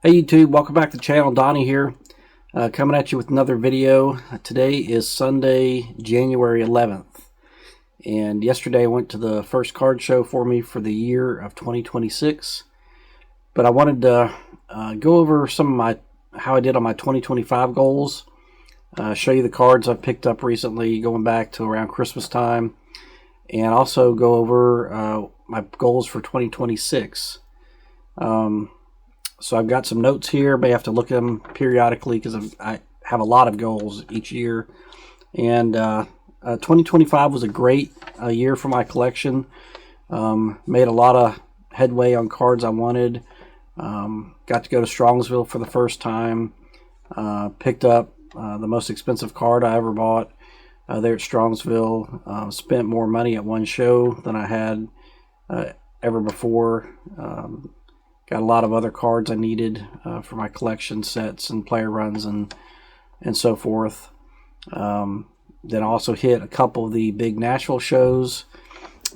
Hey YouTube, welcome back to the channel. Donnie here, coming at you with another video. Today is Sunday, January 11th, and yesterday I went to the first card show for me for the year of 2026. But I wanted to go over some of how I did on my 2025 goals, show you the cards I've picked up recently going back to around Christmas time, and also go over my goals for 2026. So I've got some notes here. May have to look at them periodically because I have a lot of goals each year. And 2025 was a great year for my collection. Made a lot of headway on cards I wanted. Got to go to Strongsville for the first time. Picked up the most expensive card I ever bought there at Strongsville. Spent more money at one show than I had ever before. Got a lot of other cards I needed for my collection sets and player runs and so forth. Then I also hit a couple of the big Nashville shows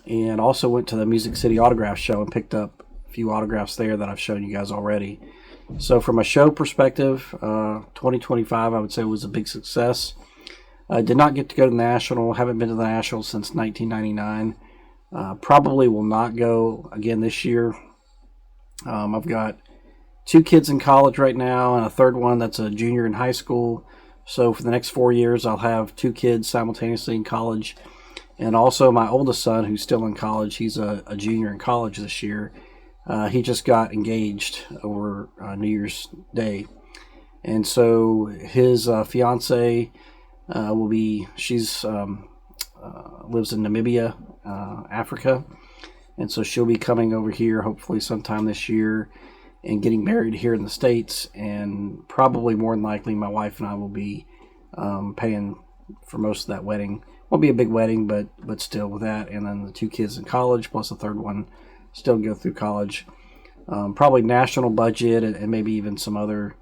and also went to the Music City Autograph Show and picked up a few autographs there that I've shown you guys already. So from a show perspective, 2025 I would say was a big success. I did not get to go to the National. Haven't been to the National since 1999. Probably will not go again this year. I've got 2 kids in college right now and a third one that's a junior in high school. So for the next 4 years, I'll have 2 kids simultaneously in college. And also my oldest son, who's still in college, he's a junior in college this year. He just got engaged over New Year's Day. And so his fiance she's lives in Namibia, Africa. And so she'll be coming over here hopefully sometime this year and getting married here in the States. And probably more than likely my wife and I will be paying for most of that wedding. Won't be a big wedding, but still with that. And then the 2 kids in college plus the third one still go through college. Probably national budget and maybe even some other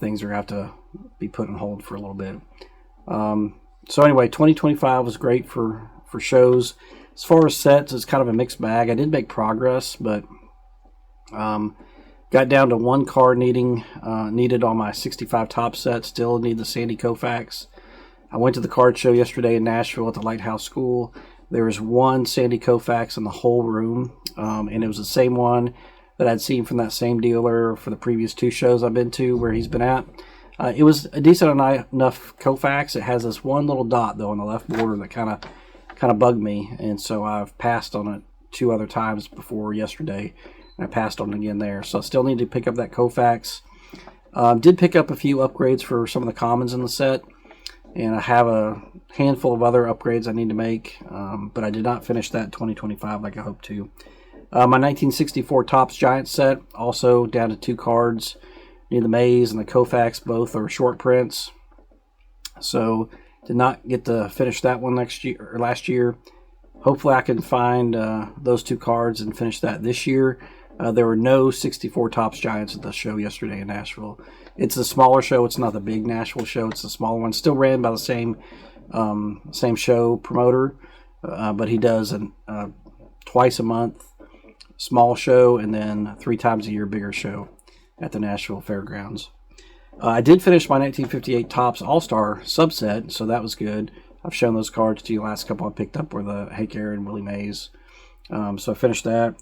things are going to have to be put on hold for a little bit. So anyway, 2025 was great for shows. As far as sets, it's kind of a mixed bag. I did make progress, but got down to 1 card needed on my 65 top set. Still need the Sandy Koufax. I went to the card show yesterday in Nashville at the Lighthouse School. There was 1 Sandy Koufax in the whole room, and it was the same one that I'd seen from that same dealer for the previous 2 shows I've been to where he's been at. It was a decent enough Koufax. It has this one little dot, though, on the left border that kind of bugged me, and so I've passed on it 2 other times before yesterday, and I passed on it again there. So I still need to pick up that Koufax. Did pick up a few upgrades for some of the commons in the set, and I have a handful of other upgrades I need to make, but I did not finish that in 2025 like I hoped to. My 1964 Topps Giants set, also down to 2 cards. Need the Maze and the Koufax, both are short prints. So did not get to finish that one last year. Hopefully I can find those 2 cards and finish that this year. There were no 64 Topps Giants at the show yesterday in Nashville. It's a smaller show. It's not the big Nashville show. It's the smaller one. Still ran by the same show promoter, but he does twice a month small show and then 3 times a year bigger show at the Nashville Fairgrounds. I did finish my 1958 Topps All-Star subset, so that was good. I've shown those cards to you. Last couple I picked up were the Hank Aaron and Willie Mays. So I finished that.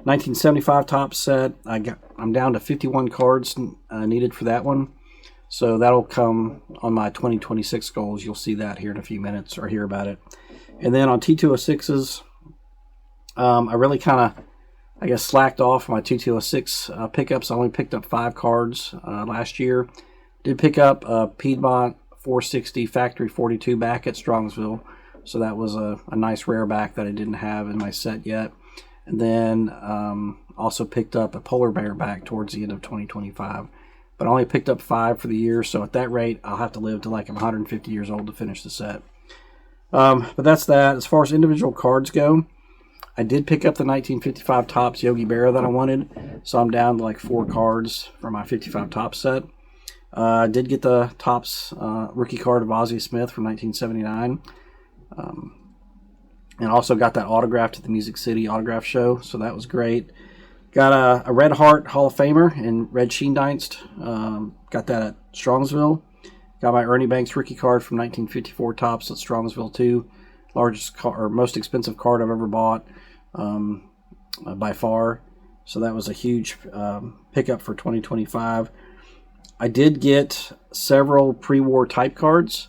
1975 Topps set. I'm down to 51 cards needed for that one. So that'll come on my 2026 goals. You'll see that here in a few minutes or hear about it. And then on T206s, I really kind of slacked off my T206 pickups. I only picked up 5 cards last year. Did pick up a Piedmont 460 Factory 42 back at Strongsville. So that was a nice rare back that I didn't have in my set yet. And then also picked up a Polar Bear back towards the end of 2025. But I only picked up 5 for the year. So at that rate, I'll have to live to like I'm 150 years old to finish the set. But that's that. As far as individual cards go, I did pick up the 1955 Topps Yogi Berra that I wanted, so I'm down to like 4 cards for my 55 Topps set. I did get the Topps rookie card of Ozzie Smith from 1979, and also got that autograph to the Music City Autograph Show, so that was great. Got a Red Heart Hall of Famer in Red Sheendienst. Got that at Strongsville. Got my Ernie Banks rookie card from 1954 Tops at Strongsville too. Largest or most expensive card I've ever bought by far. So that was a huge pickup for 2025. I did get several pre-war type cards.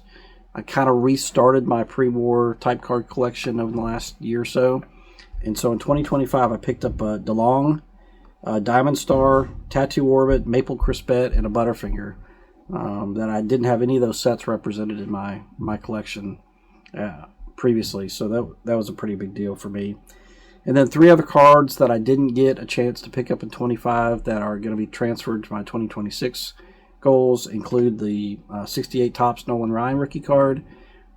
I kind of restarted my pre-war type card collection over the last year or so. And so in 2025, I picked up a DeLong, a Diamond Star, Tattoo Orbit, Maple Crispet, and a Butterfinger. That I didn't have any of those sets represented in my collection previously. So that was a pretty big deal for me. And then 3 other cards that I didn't get a chance to pick up in 25 that are going to be transferred to my 2026 goals include the 68 Tops Nolan Ryan rookie card,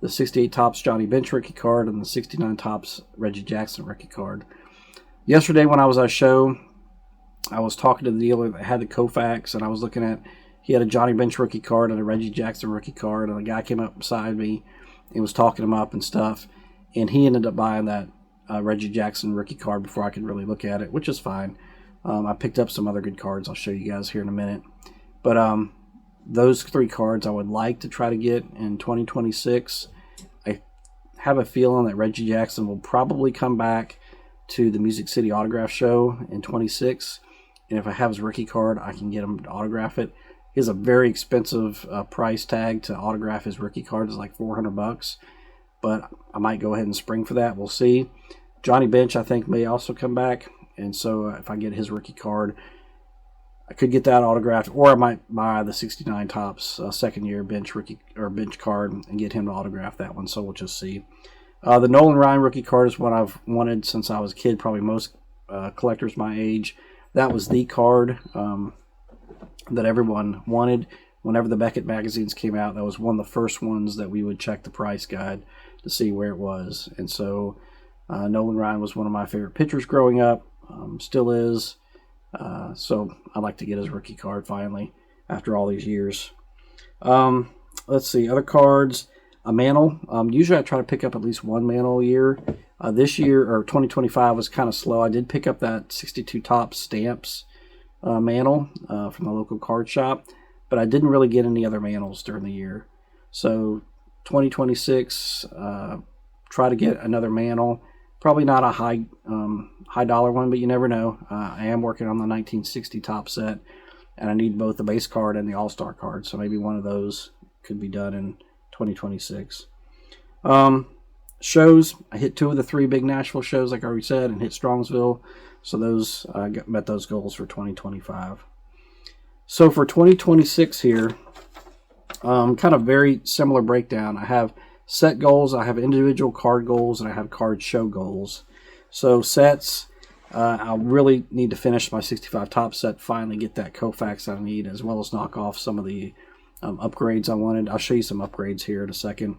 the 68 Tops Johnny Bench rookie card, and the 69 Tops Reggie Jackson rookie card. Yesterday when I was at a show, I was talking to the dealer that had the Koufax, and I was looking at, he had a Johnny Bench rookie card and a Reggie Jackson rookie card, and the guy came up beside me and was talking him up and stuff, and he ended up buying that Reggie Jackson rookie card before I could really look at it, which is fine. I picked up some other good cards I'll show you guys here in a minute. But those 3 cards I would like to try to get in 2026. I have a feeling that Reggie Jackson will probably come back to the Music City Autograph Show in 26. And if I have his rookie card, I can get him to autograph it. He has a very expensive price tag to autograph his rookie card. It's like $400. But I might go ahead and spring for that. We'll see. Johnny Bench, I think, may also come back. And so if I get his rookie card, I could get that autographed. Or I might buy the 69 Tops second-year bench rookie or bench card and get him to autograph that one. So we'll just see. The Nolan Ryan rookie card is what I've wanted since I was a kid. Probably most collectors my age. That was the card that everyone wanted. Whenever the Beckett magazines came out, that was one of the first ones that we would check the price guide to see where it was. And so Nolan Ryan was one of my favorite pitchers growing up, still is. So I'd like to get his rookie card finally after all these years. Let's see, other cards. A Mantle. Usually I try to pick up at least one Mantle a year. This year, or 2025, was kind of slow. I did pick up that 62 Top Stamps Mantle from the local card shop, but I didn't really get any other Mantles during the year. So 2026, try to get another Mantle. Probably not a high dollar one, but you never know. I am working on the 1960 Top set, and I need both the base card and the All-Star card, so maybe one of those could be done in 2026. Shows. I hit 2 of the 3 big Nashville shows, like I already said, and hit Strongsville. So those met those goals for 2025. So for 2026 here, kind of very similar breakdown. I have set goals, I have individual card goals, and I have card show goals. So sets, I'll really need to finish my 65 Top set, finally get that Koufax that I need, as well as knock off some of the upgrades I wanted. I'll show you some upgrades here in a second.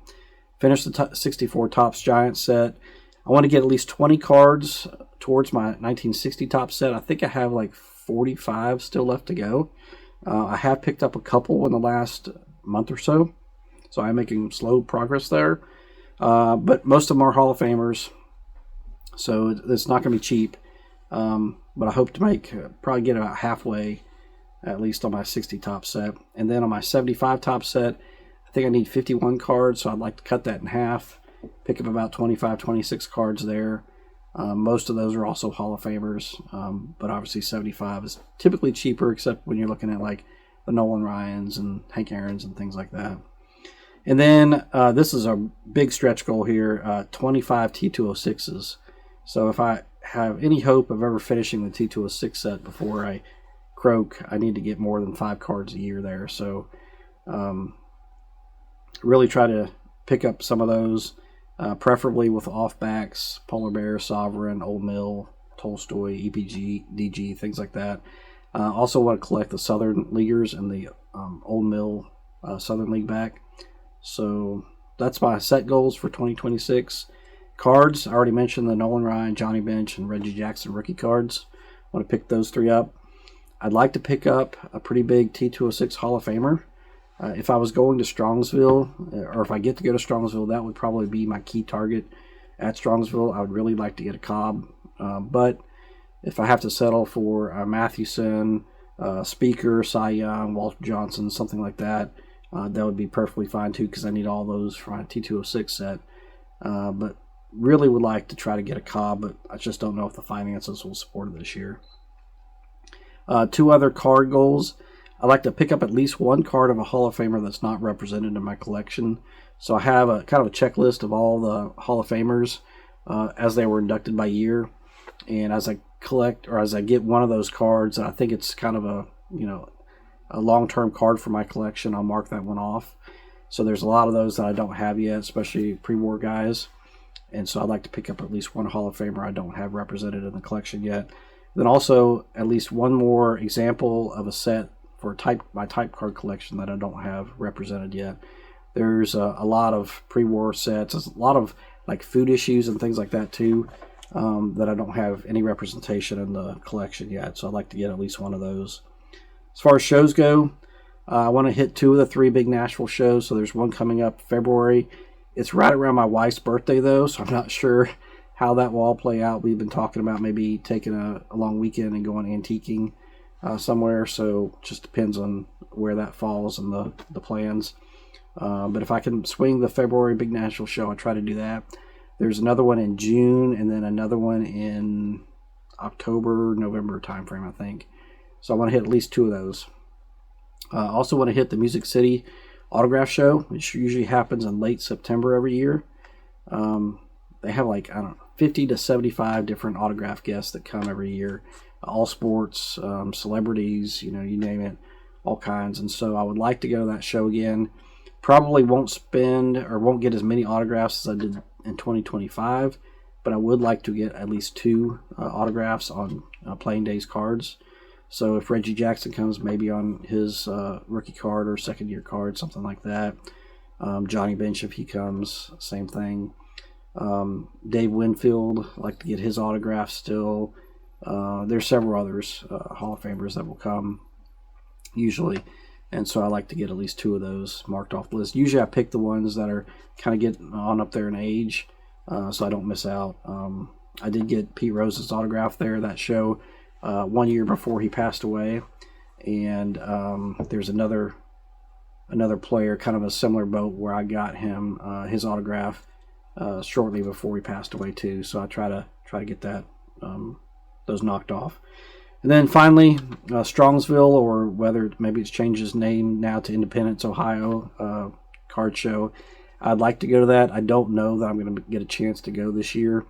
Finish the 64 Tops Giant set. I want to get at least 20 cards towards my 1960 Top set. I think I have like 45 still left to go. I have picked up a couple in the last month or so, so I'm making slow progress there. But most of them are Hall of Famers, so it's not going to be cheap. But I hope to make probably get about halfway, at least on my 60 Top set. And then on my 75 Top set, I think I need 51 cards, so I'd like to cut that in half, pick up about 25, 26 cards there. Most of those are also Hall of Famers, but obviously 75 is typically cheaper, except when you're looking at like the Nolan Ryans and Hank Aaron's and things like that. And then this is a big stretch goal here, 25 T206s. So if I have any hope of ever finishing the T206 set before I croak, I need to get more than 5 cards a year there. So really try to pick up some of those, preferably with off-backs, Polar Bear, Sovereign, Old Mill, Tolstoy, EPG, DG, things like that. Also want to collect the Southern Leaguers and the Old Mill Southern League back. So that's my set goals for 2026. Cards, I already mentioned the Nolan Ryan, Johnny Bench, and Reggie Jackson rookie cards. I want to pick those 3 up. I'd like to pick up a pretty big T206 Hall of Famer. If I was going to Strongsville, or if I get to go to Strongsville, that would probably be my key target at Strongsville. I would really like to get a Cobb. But if I have to settle for Mathewson, Speaker, Cy Young, Walter Johnson, something like that, that would be perfectly fine too, because I need all those for my T206 set. But really would like to try to get a Cobb, but I just don't know if the finances will support it this year. 2 other card goals. I'd like to pick up at least one card of a Hall of Famer that's not represented in my collection. So I have a kind of a checklist of all the Hall of Famers as they were inducted by year. And as I collect, or as I get one of those cards, I think it's kind of a long-term card for my collection, I'll mark that one off. So there's a lot of those that I don't have yet, especially pre-war guys. And so I'd like to pick up at least one Hall of Famer I don't have represented in the collection yet. Then also at least one more example of a set for my type card collection that I don't have represented yet. There's a lot of pre-war sets. There's a lot of like food issues and things like that too, that I don't have any representation in the collection yet. So I'd like to get at least one of those. As far as shows go, I want to hit 2 of the 3 big Nashville shows. So there's one coming up February. It's right around my wife's birthday though, so I'm not sure how that will all play out. We've been talking about maybe taking a long weekend and going antiquing somewhere. So it just depends on where that falls and the plans. But if I can swing the February Big Nashville show, I'll try to do that. There's another one in June and then another one in October, November timeframe, I think. So I want to hit at least 2 of those. I also want to hit the Music City Autograph Show, which usually happens in late September every year. They have like, I don't know, 50 to 75 different autograph guests that come every year. All sports, celebrities, you name it, all kinds. And so I would like to go to that show again. Probably won't get as many autographs as I did in 2025, but I would like to get at least 2 autographs on Playing Days cards. So if Reggie Jackson comes, maybe on his rookie card or second-year card, something like that. Johnny Bench, if he comes, same thing. Dave Winfield, I'd like to get his autograph still. There's several others, Hall of Famers that will come usually. And so I like to get at least 2 of those marked off the list. Usually I pick the ones that are kind of getting on up there in age, so I don't miss out. I did get Pete Rose's autograph there, that show, 1 year before he passed away. And there's another player, kind of a similar boat, where I got him his autograph shortly before he passed away too. So I try to get that those knocked off. And then finally, Strongsville, or whether maybe it's changed its name now to Independence, Ohio card show. I'd like to go to that. I don't know that I'm going to get a chance to go this year.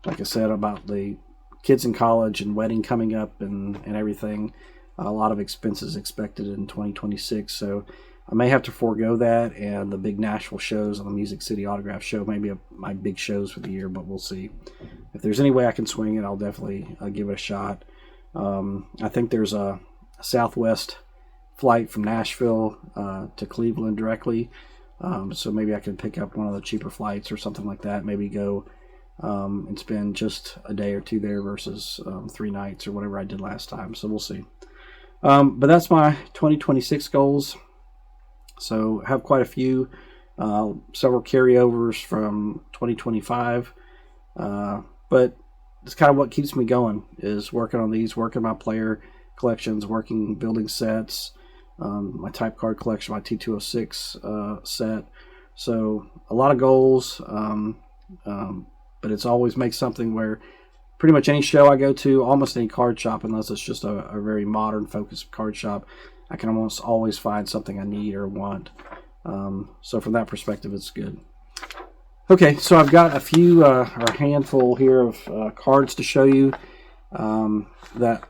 Like I said, about the kids in college and wedding coming up and everything. A lot of expenses expected in 2026. So I may have to forego that, and the big Nashville shows and the Music City Autograph Show may be my big shows for the year, but we'll see. If there's any way I can swing it, I'll definitely give it a shot. I think there's a Southwest flight from Nashville to Cleveland directly, so maybe I can pick up one of the cheaper flights or something like that. Maybe go and spend just a day or 2 there versus 3 nights or whatever I did last time. So we'll see. But that's my 2026 goals. So I have quite a few, several carryovers from 2025, but it's kind of what keeps me going, is working on these, working my player collections, building sets, my type card collection, my T206 set. So a lot of goals, but it's always make something where pretty much any show I go to, almost any card shop, unless it's just a very modern focused card shop, I can almost always find something I need or want. So from that perspective, it's good. Okay, so I've got a handful here of cards to show you, that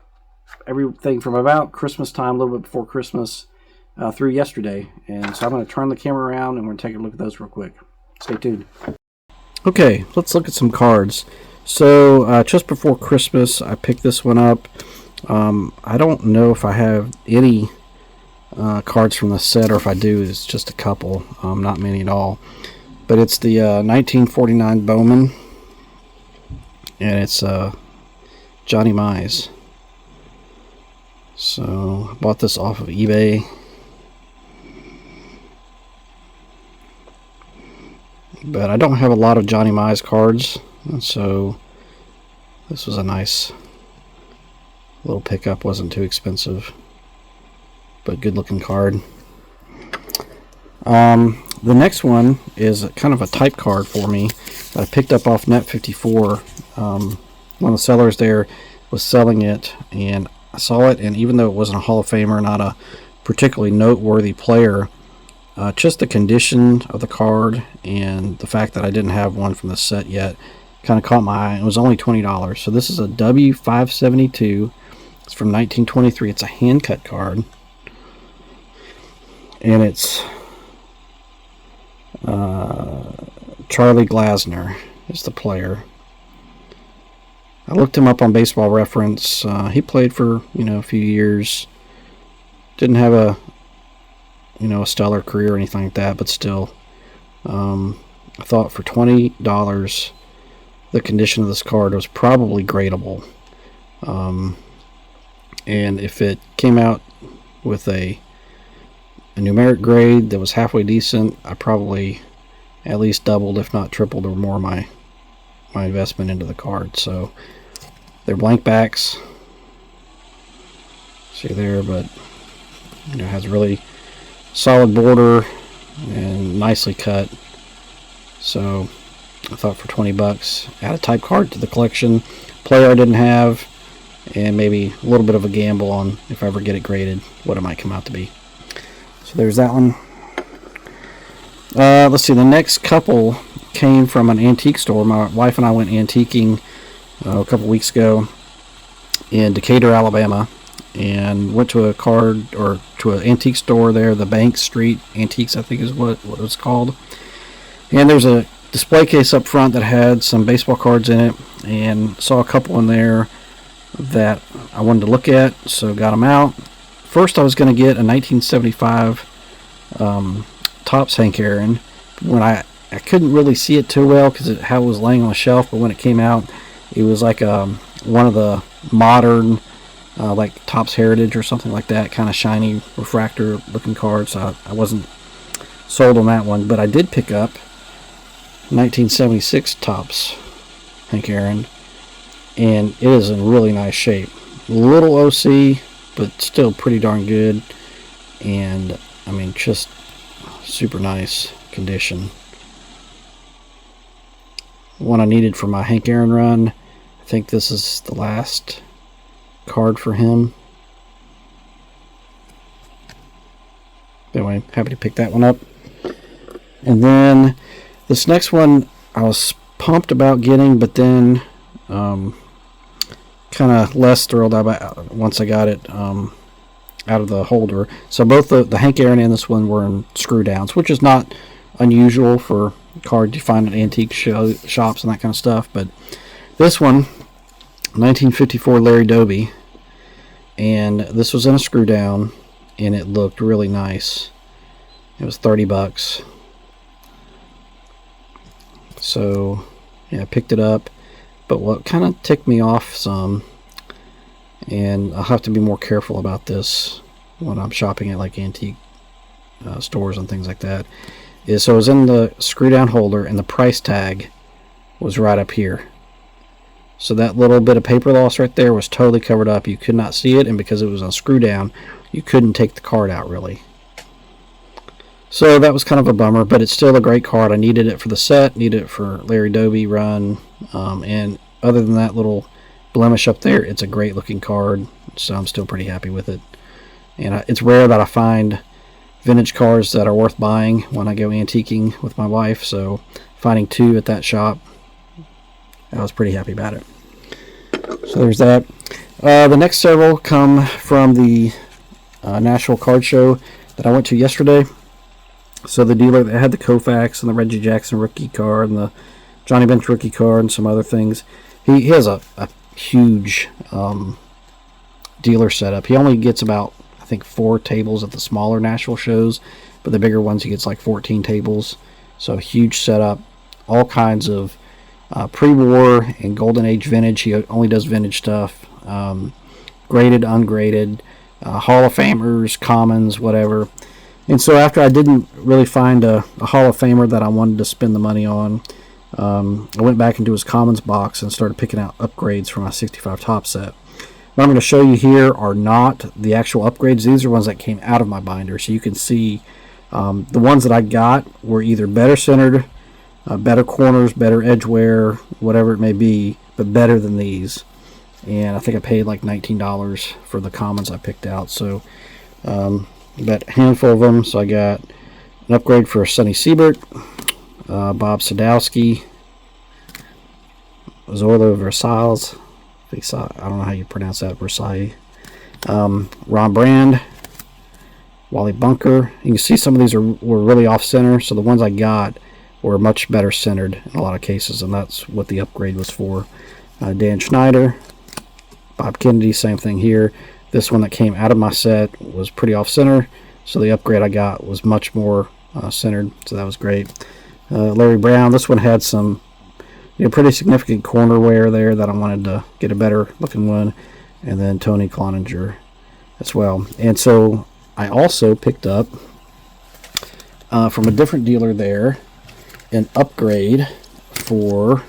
everything from about Christmas time, a little bit before Christmas, through yesterday. And so I'm going to turn the camera around and we're going to take a look at those real quick. Stay tuned. Okay, let's look at some cards. So just before Christmas, I picked this one up. I don't know if I have any cards from the set, or if I do, it's just a couple, not many at all. But it's the 1949 Bowman, and it's Johnny Mize. So I bought this off of eBay. But I don't have a lot of Johnny Mize cards, and so this was a nice little pickup, wasn't too expensive, but good looking card. The next one is kind of a type card for me that I picked up off Net54. One of the sellers there was selling it, and I saw it, and even though it wasn't a Hall of Famer, not a particularly noteworthy player, just the condition of the card and the fact that I didn't have one from the set yet kind of caught my eye. It was only $20. So this is a W572. It's from 1923. It's a hand cut card, and it's Charlie Glasner is the player. I looked him up on Baseball Reference. He played for a few years. Didn't have a stellar career or anything like that, but still, I thought for $20, the condition of this card was probably gradable. And if it came out with a numeric grade that was halfway decent, I probably at least doubled, if not tripled or more, my investment into the card. So they're blank backs. See there, but it has really solid border and nicely cut. So I thought for $20, add a type card to the collection, player I didn't have, and maybe a little bit of a gamble on if I ever get it graded, what it might come out to be. So there's that one. Let's see, the next couple came from an antique store. My wife and I went antiquing a couple weeks ago in Decatur, Alabama, and went to to an antique store there, the Bank Street Antiques, I think is what it's called. And there's a display case up front that had some baseball cards in it, and saw a couple in there that I wanted to look at, so got them out. First I was going to get a 1975 Topps Hank Aaron. When I couldn't really see it too well because how it was laying on the shelf, but when it came out, it was like one of the modern like Topps Heritage or something like that, kind of shiny refractor looking cards. So I wasn't sold on that one, but I did pick up 1976 Topps Hank Aaron, and it is in really nice shape. A little OC, but still pretty darn good, and I mean just super nice condition. One I needed for my Hank Aaron run. I think this is the last card for him. Anyway, happy to pick that one up. And then this next one I was pumped about getting, but then kind of less thrilled about once I got it out of the holder. So both the Hank Aaron and this one were in screw downs, which is not unusual for cards you find at antique shops and that kind of stuff. But this one, 1954 Larry Doby, and this was in a screw down, and it looked really nice. It was $30. So yeah, I picked it up. But what kind of ticked me off some, and I'll have to be more careful about this when I'm shopping at like antique stores and things like that, is so it was in the screw down holder and the price tag was right up here. So that little bit of paper loss right there was totally covered up. You could not see it, and because it was on screw down, you couldn't take the card out really. So that was kind of a bummer, but it's still a great card. I needed it for the set, needed it for Larry Doby run, and other than that little blemish up there, it's a great looking card, so I'm still pretty happy with it. And it's rare that I find vintage cars that are worth buying when I go antiquing with my wife, so finding two at that shop, I was pretty happy about it. So there's that. The next several come from the Nashville Card Show that I went to yesterday. So the dealer that had the Koufax and the Reggie Jackson rookie card and the Johnny Bench rookie card and some other things, he has a huge dealer setup. He only gets about, I think, 4 tables at the smaller Nashville shows, but the bigger ones he gets like 14 tables. So huge setup, all kinds of pre-war and golden age vintage. He only does vintage stuff, graded, ungraded, Hall of Famers, commons, whatever. And so after I didn't really find a Hall of Famer that I wanted to spend the money on, I went back into his commons box and started picking out upgrades for my 65 top set. What I'm going to show you here are not the actual upgrades. These are ones that came out of my binder. So you can see the ones that I got were either better centered, better corners, better edge wear, whatever it may be, but better than these. And I think I paid like $19 for the commons I picked out. So but a handful of them. So I got an upgrade for Sonny Siebert, Bob Sadowski, Zoilo Versailles. I don't know how you pronounce that, Versailles. Ron Brand, Wally Bunker. You can see some of these were really off center, so the ones I got were much better centered in a lot of cases, and that's what the upgrade was for. Dan Schneider, Bob Kennedy, same thing here. This one that came out of my set was pretty off center, so the upgrade I got was much more centered, so that was great. Larry Brown, this one had some pretty significant corner wear there that I wanted to get a better looking one. And then Tony Cloninger as well. And so I also picked up from a different dealer there an upgrade for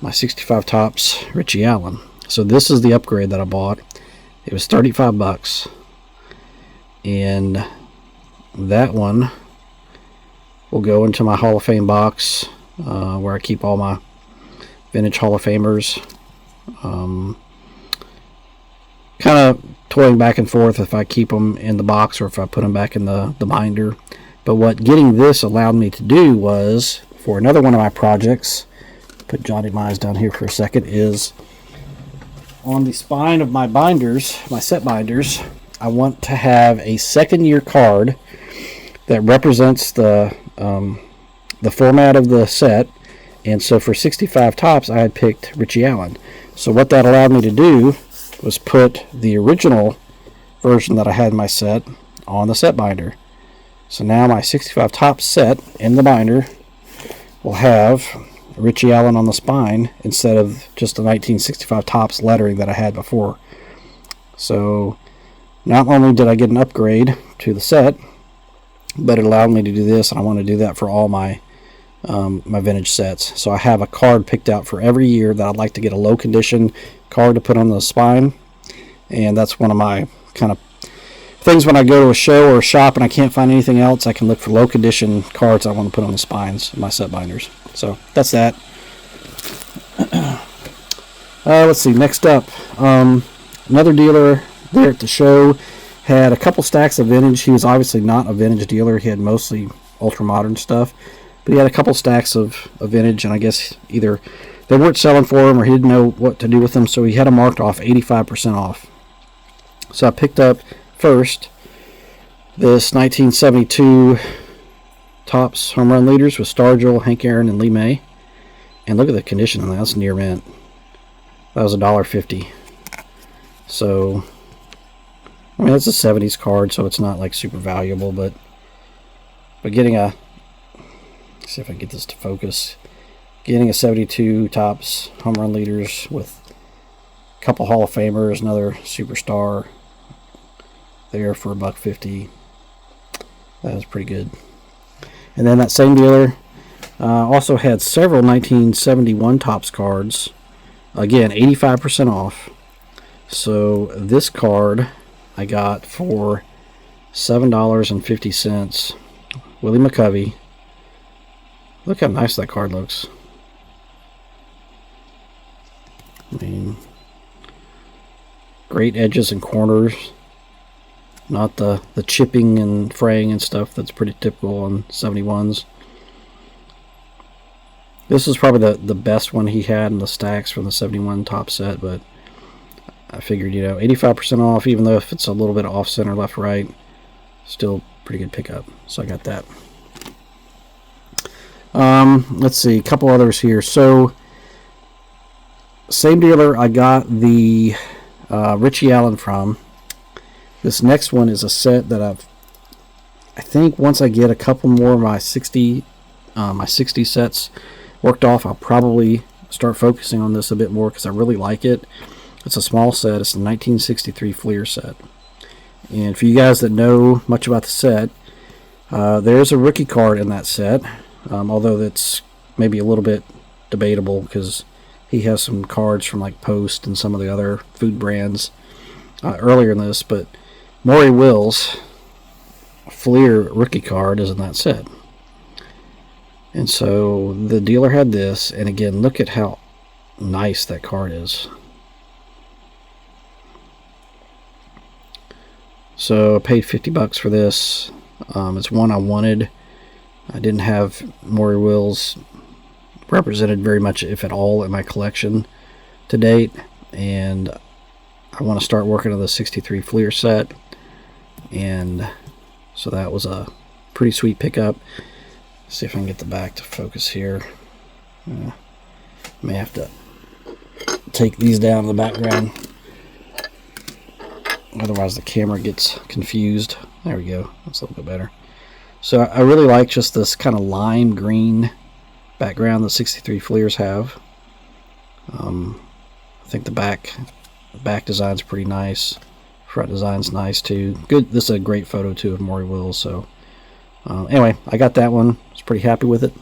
my 65 Topps Richie Allen. So this is the upgrade that I bought. It was $35, and that one will go into my Hall of Fame box where I keep all my vintage Hall of Famers. Kind of toying back and forth if I keep them in the box or if I put them back in the binder. But what getting this allowed me to do was, for another one of my projects, put Johnny Mize down here for a second, is on the spine of my binders, my set binders, I want to have a second year card that represents the format of the set. And so for 65 Topps, I had picked Richie Allen. So what that allowed me to do was put the original version that I had in my set on the set binder. So now my 65 Topps set in the binder will have Richie Allen on the spine instead of just the 1965 Topps lettering that I had before. So not only did I get an upgrade to the set, but it allowed me to do this, and I want to do that for all my my vintage sets. So I have a card picked out for every year that I'd like to get a low condition card to put on the spine, and that's one of my kind of things when I go to a show or a shop and I can't find anything else. I can look for low condition cards I want to put on the spines of my set binders. So that's that. Let's see, next up, another dealer there at the show had a couple stacks of vintage. He was obviously not a vintage dealer. He had mostly ultra modern stuff, but he had a couple stacks of vintage, and I guess either they weren't selling for him or he didn't know what to do with them, so he had them marked off 85% off. So I picked up first this 1972 Topps Home Run Leaders with Stargell, Hank Aaron, and Lee May. And look at the condition on that. That's near mint. That was $1.50. So, I mean, it's a 70s card, so it's not like super valuable, but getting a, let's see if I can get this to focus, getting a 72 Topps Home Run Leaders with a couple Hall of Famers, another superstar there for $1.50. That was pretty good. And then that same dealer also had several 1971 Topps cards. Again, 85% off. So this card I got for $7.50. Willie McCovey. Look how nice that card looks. I mean, great edges and corners. Not the chipping and fraying and stuff that's pretty typical on 71s. This is probably the best one he had in the stacks from the 71 top set, but I figured, 85% off, even though if it's a little bit off center, left, right, still pretty good pickup. So I got that. Let's see, a couple others here. So, same dealer I got the Richie Allen from. This next one is a set that I think once I get a couple more of my 60 sets worked off, I'll probably start focusing on this a bit more because I really like it. It's a small set. It's a 1963 Fleer set. And for you guys that know much about the set, there's a rookie card in that set, although that's maybe a little bit debatable because He has some cards from like Post and some of the other food brands earlier in this, but Maury Wills Fleer rookie card is in that set. And so the dealer had this, and again, look at how nice that card is. So I paid $50 for this. It's one I wanted. I didn't have Maury Wills represented very much, if at all, in my collection to date, and I want to start working on the 63 Fleer set, and so that was a pretty sweet pickup. See if I can get the back to focus here. May have to take these down in the background, otherwise the camera gets confused. There we go, that's a little bit better. So I really like just this kind of lime green background that 63 Fleers have. I think the back design's pretty nice. Front design's nice too. Good. This is a great photo too of Maury Wills. So anyway, I got that one. I was pretty happy with it.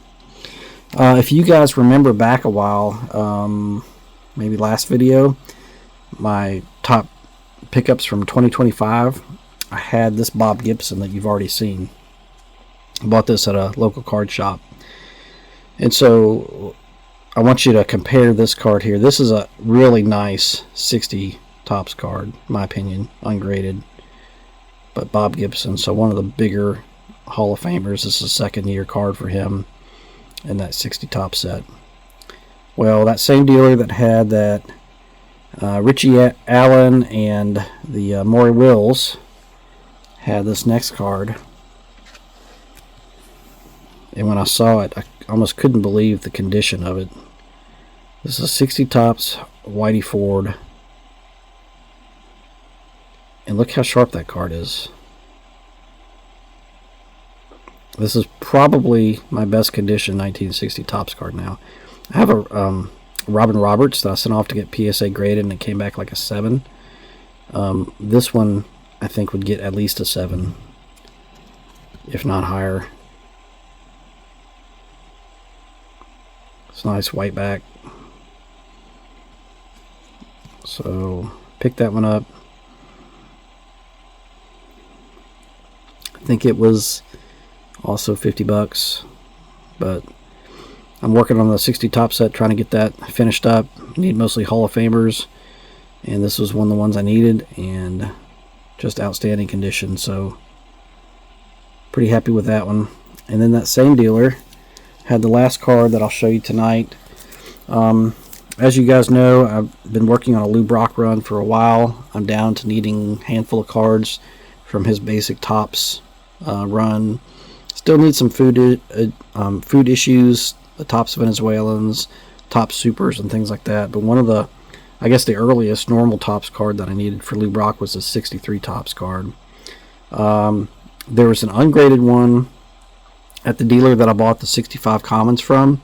If you guys remember back a while, maybe last video, my top pickups from 2025, I had this Bob Gibson that you've already seen. I bought this at a local card shop. And so I want you to compare this card here. This is a really nice 60 Topps card, in my opinion, ungraded. But Bob Gibson, so one of the bigger Hall of Famers. This is a second-year card for him in that 60 Topps set. Well, that same dealer that had that Richie Allen and the Maury Wills had this next card. And when I saw it, I almost couldn't believe the condition of it. This is 60 Topps Whitey Ford. And look how sharp that card is. This is probably my best condition 1960 Topps card now. I have a Robin Roberts that I sent off to get PSA graded, and it came back like a 7. This one I think would get at least a 7, if not higher. It's nice white back. So pick that one up. I think it was also $50, but I'm working on the 60 Topps set, trying to get that finished up. Need mostly Hall of Famers, and this was one of the ones I needed, and just outstanding condition, so pretty happy with that one. And then that same dealer had the last card that I'll show you tonight. As you guys know, I've been working on a Lou Brock run for a while. I'm down to needing a handful of cards from his basic Topps run. Still need some food issues, the Topps Venezuelans, Topps Supers, and things like that. But one of the, I guess the earliest normal Topps card that I needed for Lou Brock was a 63 Topps card. There was an ungraded one at the dealer that I bought the 65 Commons from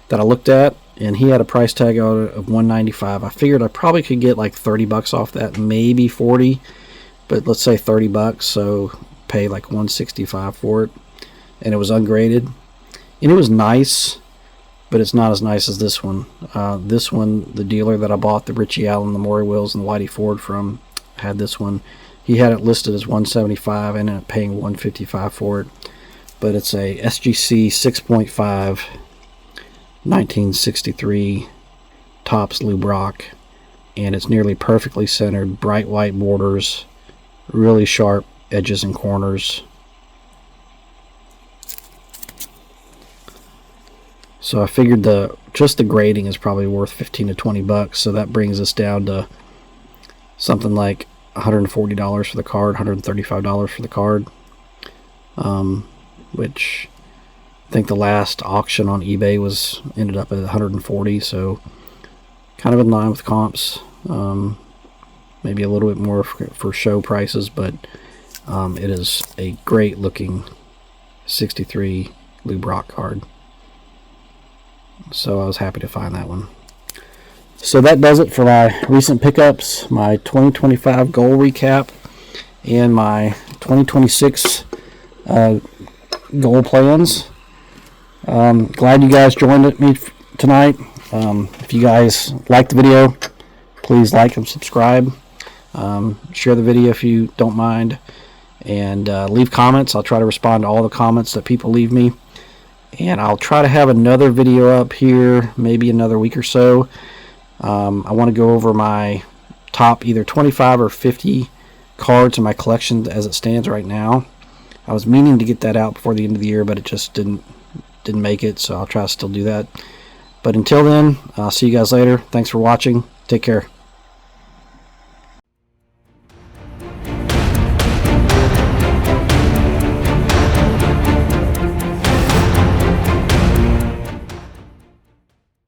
that I looked at, and he had a price tag of $195. I figured I probably could get like $30 off that, maybe 40, but let's say $30, so pay like $165 for it. And it was ungraded, and it was nice, but it's not as nice as this one. This one, the dealer that I bought the Richie Allen, the Maury Wills, and the Whitey Ford from, had this one. He had it listed as $175. I ended up paying $155 for it. But it's a SGC 6.5 1963 Topps Lou Brock, and it's nearly perfectly centered, bright white borders, really sharp edges and corners. So I figured just the grading is probably worth $15 to $20, so that brings us down to something like $140 for the card, $135 for the card. Which I think the last auction on eBay ended up at $140, so kind of in line with comps. Maybe a little bit more for show prices, but it is a great looking 63 Lou Brock card. So I was happy to find that one. So that does it for my recent pickups, my 2025 goal recap, and my 2026 goal plans. Glad you guys joined me tonight. If you guys like the video, please like and subscribe. Share the video if you don't mind, and leave comments. I'll try to respond to all the comments that people leave me, and I'll try to have another video up here maybe another week or so. I want to go over my top either 25 or 50 cards in my collection as it stands right now. I was meaning to get that out before the end of the year, but it just didn't make it, so I'll try to still do that. But until then, I'll see you guys later. Thanks for watching. Take care.